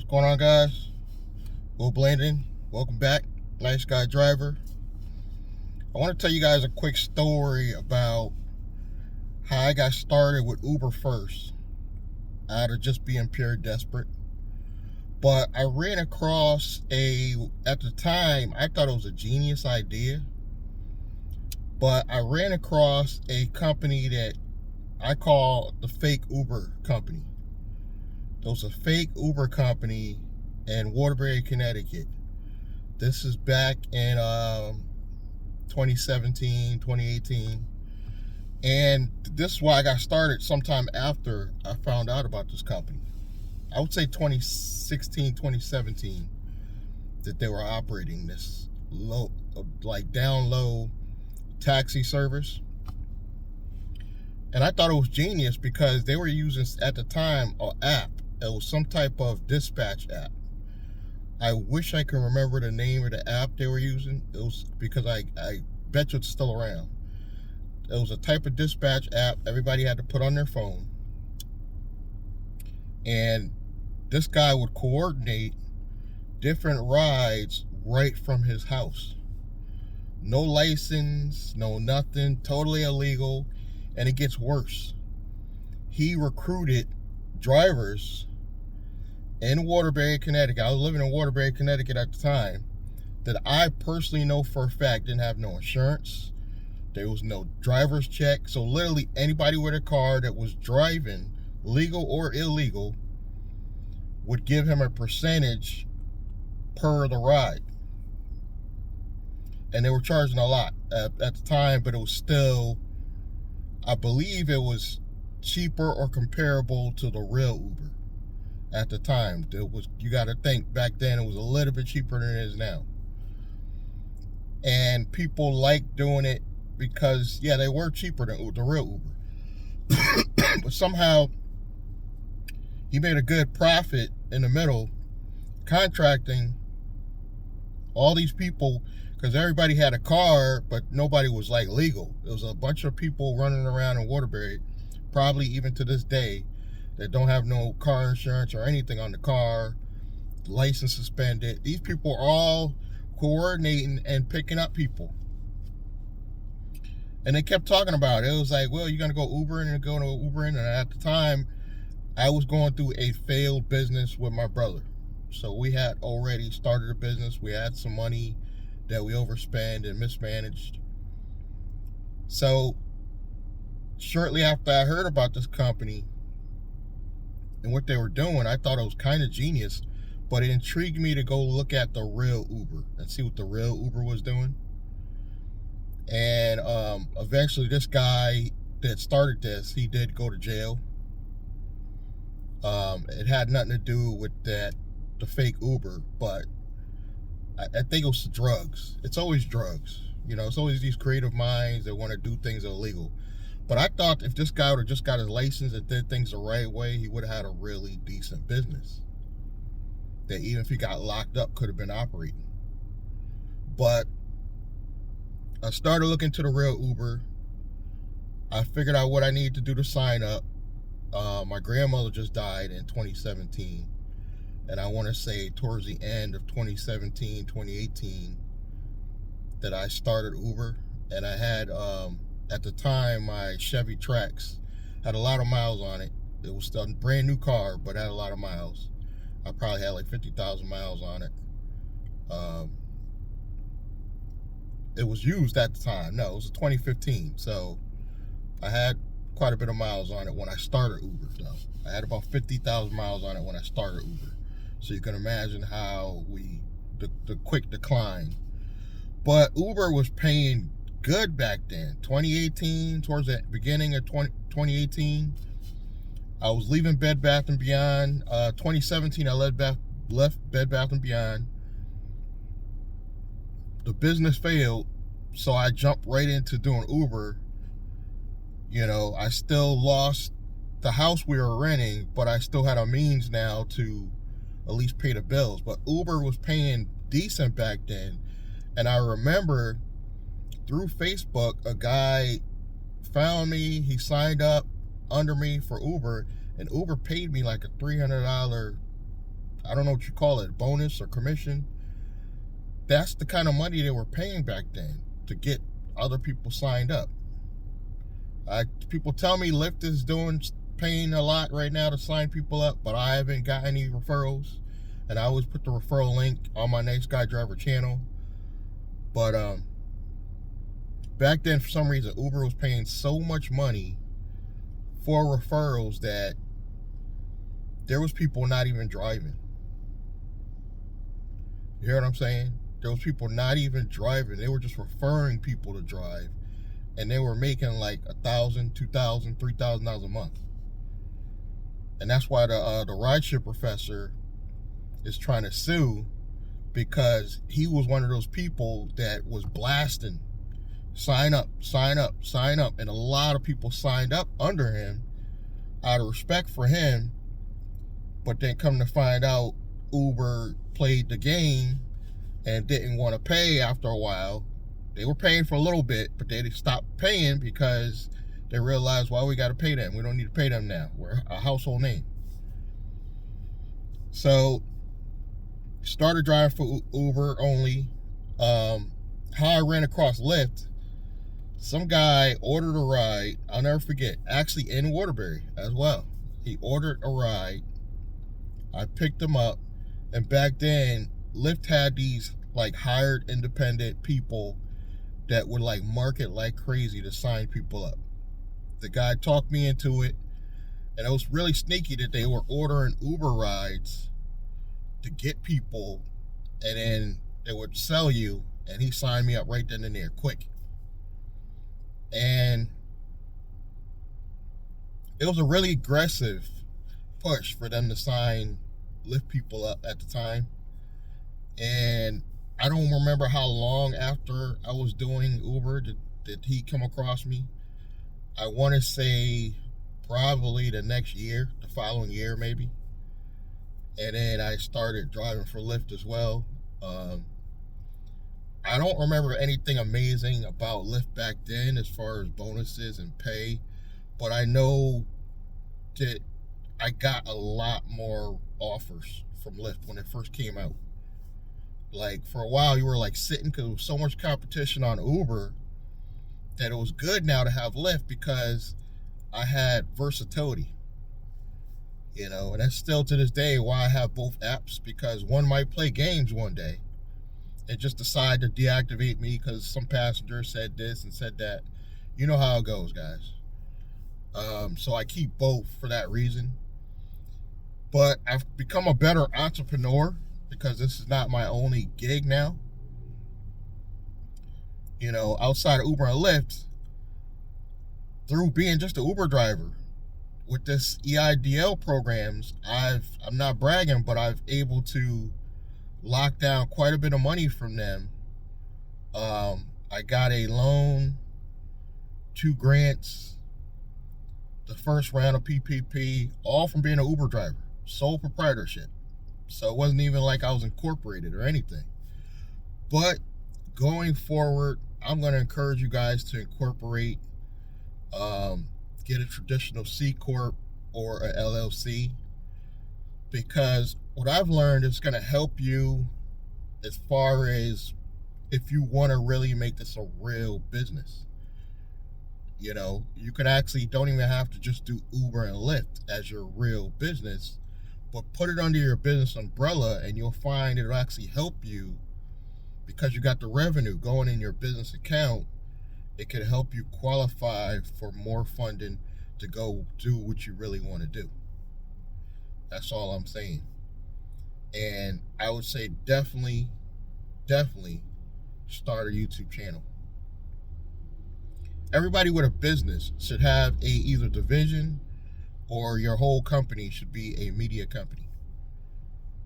What's going on, guys? Will Blandon, welcome back. Nice guy driver. I want to tell you guys a quick story about how I got started with Uber first, out of just being pure desperate. But I ran across at the time, I thought it was a genius idea, but I ran across a company that I call the fake Uber company. There was a fake Uber company in Waterbury, Connecticut. This is back in 2017, 2018. And this is why I got started sometime after I found out about this company. I would say 2016, 2017, that they were operating this low, like down low taxi service. And I thought it was genius because they were using, at the time, an app. It was some type of dispatch app. I wish I could remember the name of the app they were using. It was because I bet you it's still around. It was a type of dispatch app everybody had to put on their phone. And this guy would coordinate different rides right from his house. No license, no nothing, totally illegal. And it gets worse. He recruited drivers in Waterbury, Connecticut. I was living in Waterbury, Connecticut at the time, that I personally know for a fact didn't have no insurance. There was no driver's check. So literally anybody with a car that was driving, legal or illegal, would give him a percentage per the ride. And they were charging a lot at the time, but it was still, I believe it was cheaper or comparable to the real Uber at the time. You got to think, back then it was a little bit cheaper than it is now. And people liked doing it because, yeah, they were cheaper than the real Uber. But somehow he made a good profit in the middle, contracting all these people, because everybody had a car, but nobody was like legal. There was a bunch of people running around in Waterbury, probably even to this day, that don't have no car insurance or anything on the car, license suspended. These people are all coordinating and picking up people. And they kept talking about it. It was like, well, you're going to go Uber and go to Uber. And at the time, I was going through a failed business with my brother. So we had already started a business. We had some money that we overspent and mismanaged. So shortly after I heard about this company and what they were doing, I thought it was kind of genius, but it intrigued me to go look at the real Uber and see what the real Uber was doing. And eventually this guy that started this, he did go to jail. It had nothing to do with the fake Uber, but I think it was drugs. It's always drugs. You know, it's always these creative minds that want to do things illegal. But I thought if this guy would have just got his license and did things the right way, he would have had a really decent business that even if he got locked up, could have been operating. But I started looking to the real Uber. I figured out what I needed to do to sign up. My grandmother just died in 2017. And I want to say towards the end of 2017, 2018, that I started Uber. And I had, at the time, my Chevy Trax had a lot of miles on it. It was still a brand new car, but had a lot of miles. I probably had like 50,000 miles on it. It was used at the time. No, it was 2015. So I had quite a bit of miles on it when I started Uber, though. I had about 50,000 miles on it when I started Uber. So you can imagine how the quick decline. But Uber was paying good back then. 2018, towards the beginning of 2018, I was leaving Bed Bath & Beyond. 2017, I left Bed Bath & Beyond. The business failed, so I jumped right into doing Uber. You know, I still lost the house we were renting, but I still had a means now to at least pay the bills. But Uber was paying decent back then. And I remember through Facebook, a guy found me, he signed up under me for Uber, and Uber paid me like a $300, I don't don't know what you call it, bonus or commission. That's the kind of money they were paying back then to get other people signed up. People tell me Lyft is paying a lot right now to sign people up, but I haven't got any referrals. And I always put the referral link on my Nice Guy Driver channel. But back then, for some reason, Uber was paying so much money for referrals that there was people not even driving. You hear what I'm saying? There was people not even driving. They were just referring people to drive. And they were making like $1,000, $2,000, $3,000 a month. And that's why the rideshare professor is trying to sue, because he was one of those people that was blasting, sign up, sign up, sign up. And a lot of people signed up under him out of respect for him. But then come to find out, Uber played the game and didn't want to pay after a while. They were paying for a little bit, but they stopped paying because they realized, well, we got to pay them. We don't need to pay them now. We're a household name. So, started driving for Uber only. How I ran across Lyft, some guy ordered a ride. I'll never forget. Actually, in Waterbury as well. He ordered a ride. I picked him up. And back then, Lyft had these like hired independent people that would like market like crazy to sign people up. The guy talked me into it, and it was really sneaky that they were ordering Uber rides to get people, and then they would sell you, and he signed me up right then and there, quick. And it was a really aggressive push for them to sign Lyft people up at the time. And I don't remember how long after I was doing Uber did he come across me. I want to say probably the next year, the following year maybe. And then I started driving for Lyft as well. I don't remember anything amazing about Lyft back then as far as bonuses and pay, but I know that I got a lot more offers from Lyft when it first came out. Like, for a while, you were like sitting because there was so much competition on Uber that it was good now to have Lyft because I had versatility. You know, and that's still to this day why I have both apps, because one might play games one day and just decide to deactivate me because some passenger said this and said that. You know how it goes, guys. So I keep both for that reason. But I've become a better entrepreneur because this is not my only gig now. You know, outside of Uber and Lyft, through being just an Uber driver, with this EIDL programs, I'm not bragging, but I've able to lock down quite a bit of money from them. I got a loan, 2 grants, the first round of PPP, all from being an Uber driver, sole proprietorship. So it wasn't even like I was incorporated or anything. But going forward, I'm going to encourage you guys to incorporate, get a traditional C Corp or a LLC, because what I've learned is going to help you as far as if you want to really make this a real business. You know, you can actually don't even have to just do Uber and Lyft as your real business, but put it under your business umbrella and you'll find it'll actually help you because you got the revenue going in your business account. It could help you qualify for more funding to go do what you really want to do. That's all I'm saying. And I would say definitely start a YouTube channel. Everybody with a business should have a either division or your whole company should be a media company.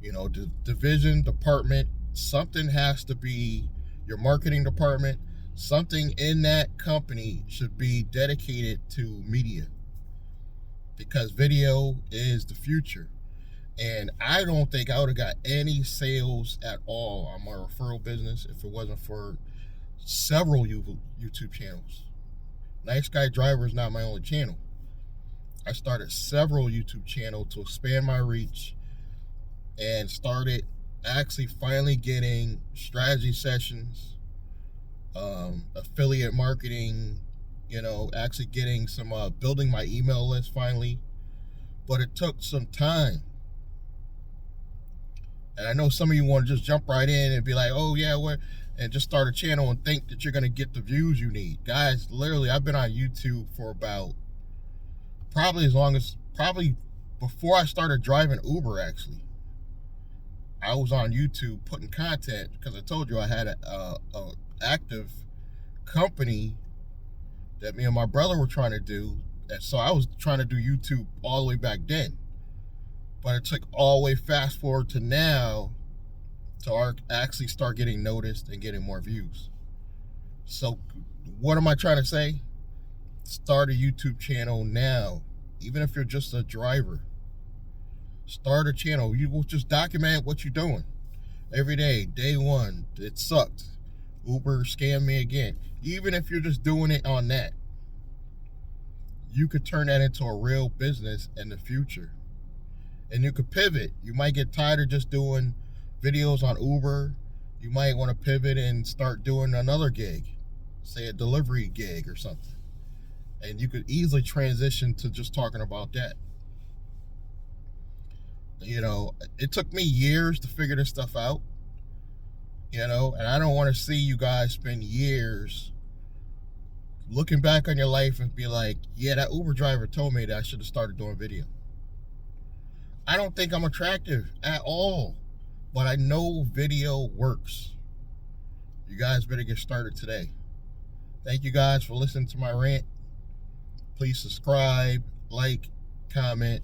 You know, the division, department, something has to be your marketing department. Something in that company should be dedicated to media, because video is the future. And I don't think I would have got any sales at all on my referral business if it wasn't for several YouTube channels. Nice Guy Driver is not my only channel. I started several YouTube channels to expand my reach, and started actually finally getting strategy sessions, affiliate marketing, actually getting some, building my email list finally. But it took some time. And I know some of you want to just jump right in and be like, oh, yeah, what? And just start a channel and think that you're going to get the views you need. Guys, literally, I've been on YouTube for about probably before I started driving Uber, actually. I was on YouTube putting content because I told you I had a active company that me and my brother were trying to do. And so I was trying to do YouTube all the way back then. But it took all the way fast forward to now to actually start getting noticed and getting more views. So what am I trying to say? Start a YouTube channel now. Even if you're just a driver, start a channel. You will just document what you're doing every day. Day one, it sucked. Uber scammed me again. Even if you're just doing it on that, you could turn that into a real business in the future. And you could pivot. You might get tired of just doing videos on Uber. You might want to pivot and start doing another gig, say a delivery gig or something. And you could easily transition to just talking about that. It took me years to figure this stuff out, and I don't want to see you guys spend years looking back on your life and be like, yeah, that Uber driver told me that I should have started doing video. I don't think I'm attractive at all, but I know video works. You guys better get started today. Thank you guys for listening to my rant. Please subscribe, like, comment,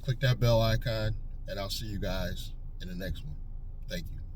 click that bell icon, and I'll see you guys in the next one. Thank you.